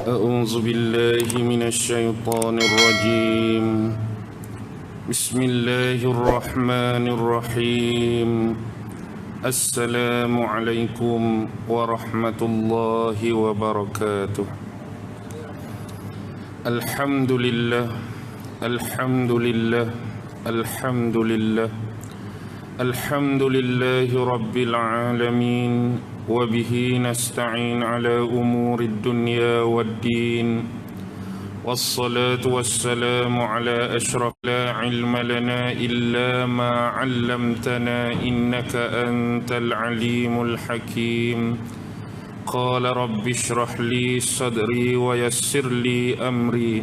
أعوذ بالله من الشيطان الرجيم. بسم الله الرحمن الرحيم. السلام عليكم ورحمة الله وبركاته. الحمد لله الحمد لله الحمد لله الحمد لله رب العالمين، وبه نستعين على أمور الدنيا والدين، والصلاة والسلام على أشرف. لا علم لنا إلا ما علمتنا إنك أنت العليم الحكيم. قال رب اشرح لي صدري ويسر لي أمري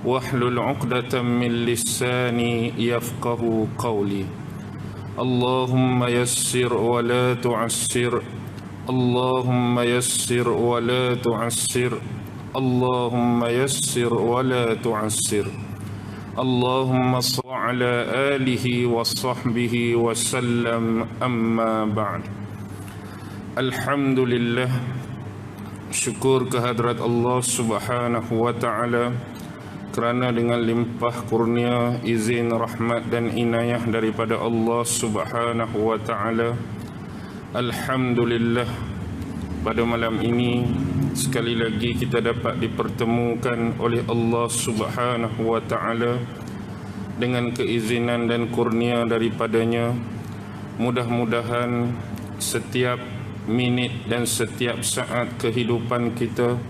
واحلل عقدة من لساني يفقه قولي. اللهم يسر ولا تعسر، اللهم يسر ولا تعسر، اللهم يسر ولا تعسر. اللهم صل على آله وصحبه وسلم. أما بعد. Alhamdulillah, syukur kehadrat Allah Subhanahu wa ta'ala kerana dengan limpah kurnia, izin, rahmat dan inayah daripada Allah Subhanahu wa ta'ala, alhamdulillah, pada malam ini sekali lagi kita dapat dipertemukan oleh Allah Subhanahu wa ta'ala dengan keizinan dan kurnia daripadanya. Mudah-mudahan setiap minit dan setiap saat kehidupan kita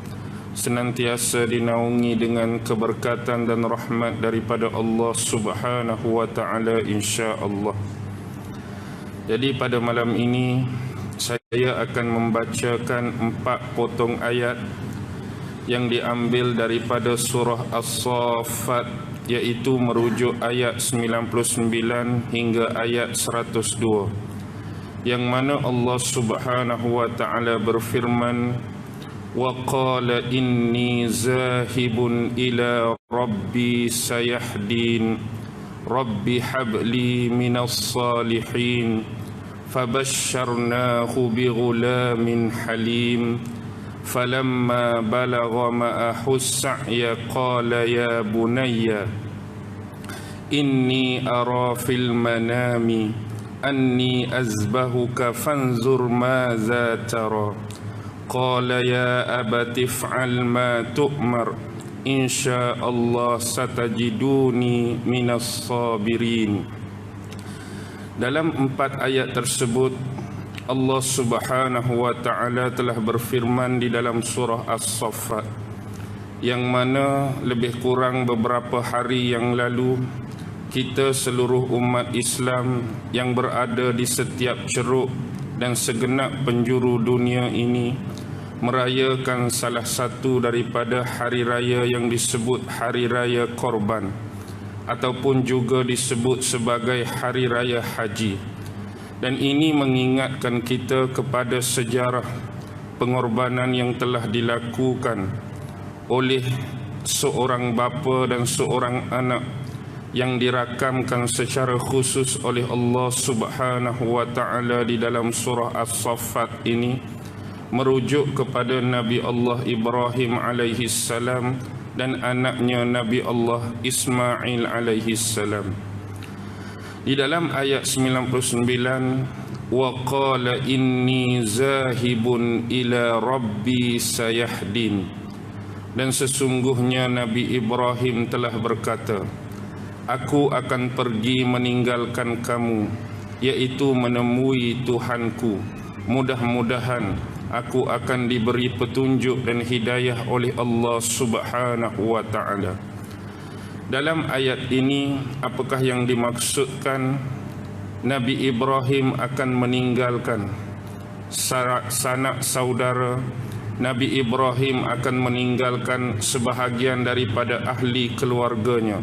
senantiasa dinaungi dengan keberkatan dan rahmat daripada Allah Subhanahu wa ta'ala, insya-Allah. Jadi pada malam ini saya akan membacakan 4 potong ayat yang diambil daripada surah As-Saffat, iaitu merujuk ayat 99 hingga ayat 102, yang mana Allah Subhanahu wa ta'ala berfirman, wa qala inni zahibun ila rabbi sayahdin rabbi habli minas salihin fabasyarnahu bighulamin halim falamma balagha ma'ahu as-sa'ya qala ya bunayya inni ara fil manami anni azbahuka fanzur maza tara qala ya abati if'al ma tu'mar insyaallah satajiduni minas sabirin. Dalam 4 ayat tersebut Allah Subhanahu wa ta'ala telah berfirman di dalam surah As-Saffat, yang mana lebih kurang beberapa hari yang lalu kita seluruh umat Islam yang berada di setiap ceruk dan segenap penjuru dunia ini merayakan salah satu daripada hari raya yang disebut Hari Raya Korban, ataupun juga disebut sebagai Hari Raya Haji. Dan ini mengingatkan kita kepada sejarah pengorbanan yang telah dilakukan oleh seorang bapa dan seorang anak yang dirakamkan secara khusus oleh Allah Subhanahu wa ta'ala di dalam surah As-Saffat ini, merujuk kepada Nabi Allah Ibrahim alaihi salam dan anaknya Nabi Allah Ismail alaihi salam. Di dalam ayat 99, wa qala inni zahibun ila rabbi sayahdin, dan sesungguhnya Nabi Ibrahim telah berkata, aku akan pergi meninggalkan kamu, yaitu menemui Tuhanku. Mudah-mudahan aku akan diberi petunjuk dan hidayah oleh Allah Subhanahu wa ta'ala. Dalam ayat ini, apakah yang dimaksudkan? Nabi Ibrahim akan meninggalkan sanak saudara. Nabi Ibrahim akan meninggalkan sebahagian daripada ahli keluarganya,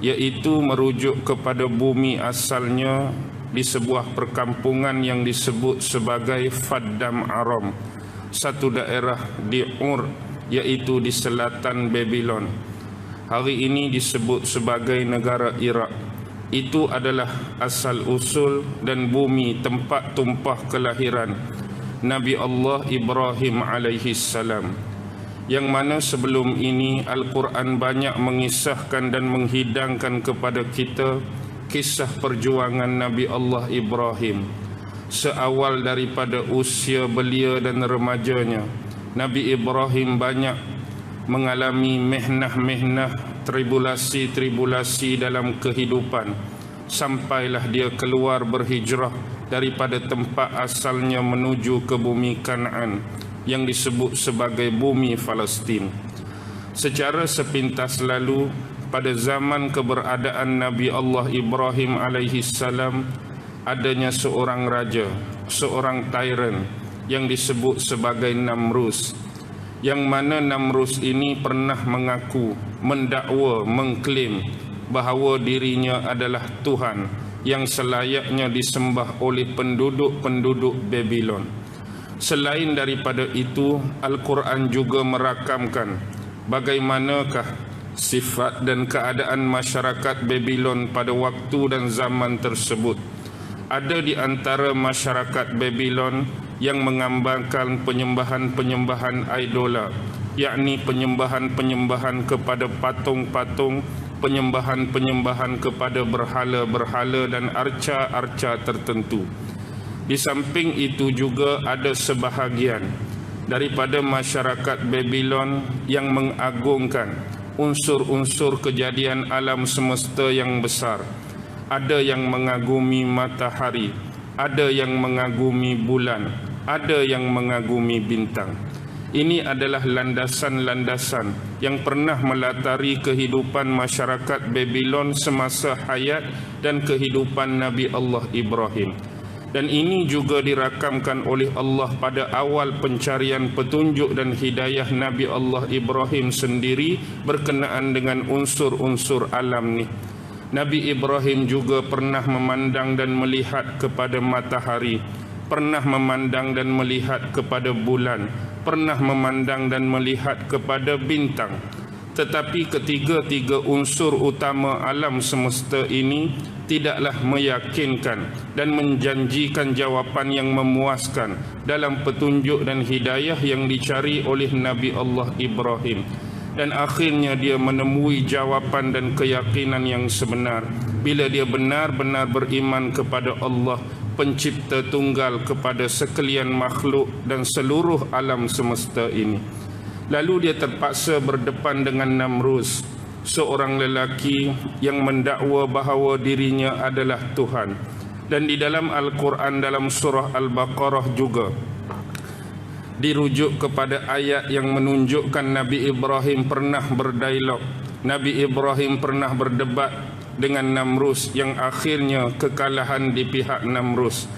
iaitu merujuk kepada bumi asalnya di sebuah perkampungan yang disebut sebagai Faddam Aram, satu daerah di Ur, iaitu di selatan Babylon. Hari ini disebut sebagai negara Iraq. Itu adalah asal usul dan bumi tempat tumpah kelahiran Nabi Allah Ibrahim alaihi salam. yang mana sebelum ini Al-Quran banyak mengisahkan dan menghidangkan kepada kita kisah perjuangan Nabi Allah Ibrahim. Seawal daripada usia belia dan remajanya, Nabi Ibrahim banyak mengalami mehnah-mehnah, tribulasi-tribulasi dalam kehidupan, sampailah dia keluar berhijrah daripada tempat asalnya menuju ke bumi Kan'an yang disebut sebagai bumi Palestin. Secara sepintas lalu, pada zaman keberadaan Nabi Allah Ibrahim alaihi salam, adanya seorang raja, seorang tyrant yang disebut sebagai Namrus, yang mana Namrus ini pernah mengaku, mendakwa, mengklaim bahawa dirinya adalah Tuhan yang selayaknya disembah oleh penduduk-penduduk Babylon. Selain daripada itu, Al-Quran juga merakamkan bagaimanakah sifat dan keadaan masyarakat Babylon pada waktu dan zaman tersebut. Ada di antara masyarakat Babylon yang menggambarkan penyembahan-penyembahan idola, yakni penyembahan-penyembahan kepada patung-patung, penyembahan-penyembahan kepada berhala-berhala dan arca-arca tertentu. Di samping itu juga ada sebahagian daripada masyarakat Babylon yang mengagungkan unsur-unsur kejadian alam semesta yang besar. Ada yang mengagumi matahari, ada yang mengagumi bulan, ada yang mengagumi bintang. Ini adalah landasan-landasan yang pernah melatari kehidupan masyarakat Babylon semasa hayat dan kehidupan Nabi Allah Ibrahim. Dan ini juga dirakamkan oleh Allah pada awal pencarian petunjuk dan hidayah Nabi Allah Ibrahim sendiri berkenaan dengan unsur-unsur alam ni. Nabi Ibrahim juga pernah memandang dan melihat kepada matahari, pernah memandang dan melihat kepada bulan, pernah memandang dan melihat kepada bintang. Tetapi ketiga-tiga unsur utama alam semesta ini tidaklah meyakinkan dan menjanjikan jawapan yang memuaskan dalam petunjuk dan hidayah yang dicari oleh Nabi Allah Ibrahim. Dan akhirnya dia menemui jawapan dan keyakinan yang sebenar bila dia benar-benar beriman kepada Allah, pencipta tunggal kepada sekalian makhluk dan seluruh alam semesta ini. Lalu dia terpaksa berdepan dengan Namrus, seorang lelaki yang mendakwa bahawa dirinya adalah Tuhan. Dan di dalam Al-Quran dalam surah Al-Baqarah juga dirujuk kepada ayat yang menunjukkan Nabi Ibrahim pernah berdialog, Nabi Ibrahim pernah berdebat dengan Namrus yang akhirnya kekalahan di pihak Namrus.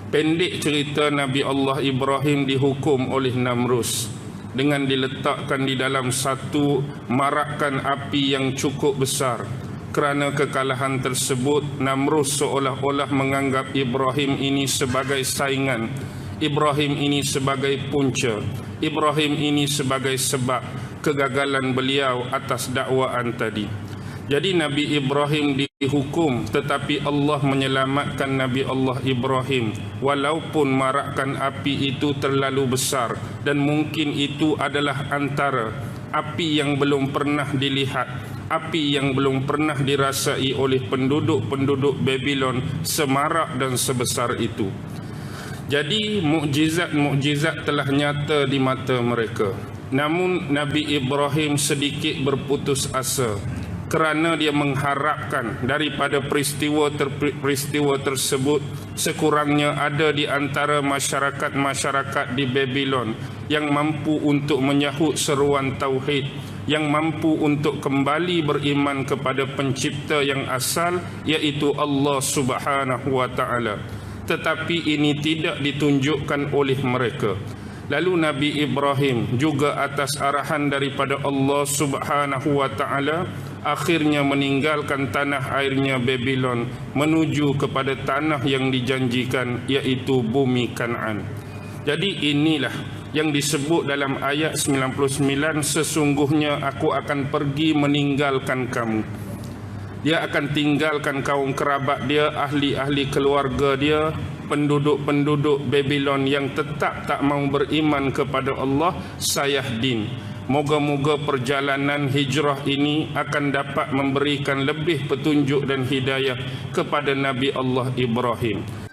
Pendek cerita, Nabi Allah Ibrahim dihukum oleh Namrus dengan diletakkan di dalam satu marakan api yang cukup besar. Kerana kekalahan tersebut, Namrus seolah-olah menganggap Ibrahim ini sebagai saingan, Ibrahim ini sebagai punca, Ibrahim ini sebagai sebab kegagalan beliau atas dakwaan tadi. Jadi Nabi Ibrahim dihukum, tetapi Allah menyelamatkan Nabi Allah Ibrahim walaupun marakan api itu terlalu besar dan mungkin itu adalah antara api yang belum pernah dilihat, api yang belum pernah dirasai oleh penduduk-penduduk Babylon semarak dan sebesar itu. Jadi mukjizat-mukjizat telah nyata di mata mereka. Namun Nabi Ibrahim sedikit berputus asa kerana dia mengharapkan daripada peristiwa tersebut sekurangnya ada di antara masyarakat-masyarakat di Babylon yang mampu untuk menyahut seruan tauhid, yang mampu untuk kembali beriman kepada pencipta yang asal, iaitu Allah Subhanahu wa taala. Tetapi ini tidak ditunjukkan oleh mereka. Lalu Nabi Ibrahim juga atas arahan daripada Allah Subhanahu wa taala akhirnya meninggalkan tanah airnya Babylon menuju kepada tanah yang dijanjikan, iaitu bumi Kan'an. Jadi inilah yang disebut dalam ayat 99, sesungguhnya aku akan pergi meninggalkan kamu. Dia akan tinggalkan kaum kerabat dia, ahli-ahli keluarga dia, penduduk-penduduk Babylon yang tetap tak mau beriman kepada Allah, sayah din. Moga-moga perjalanan hijrah ini akan dapat memberikan lebih petunjuk dan hidayah kepada Nabi Allah Ibrahim.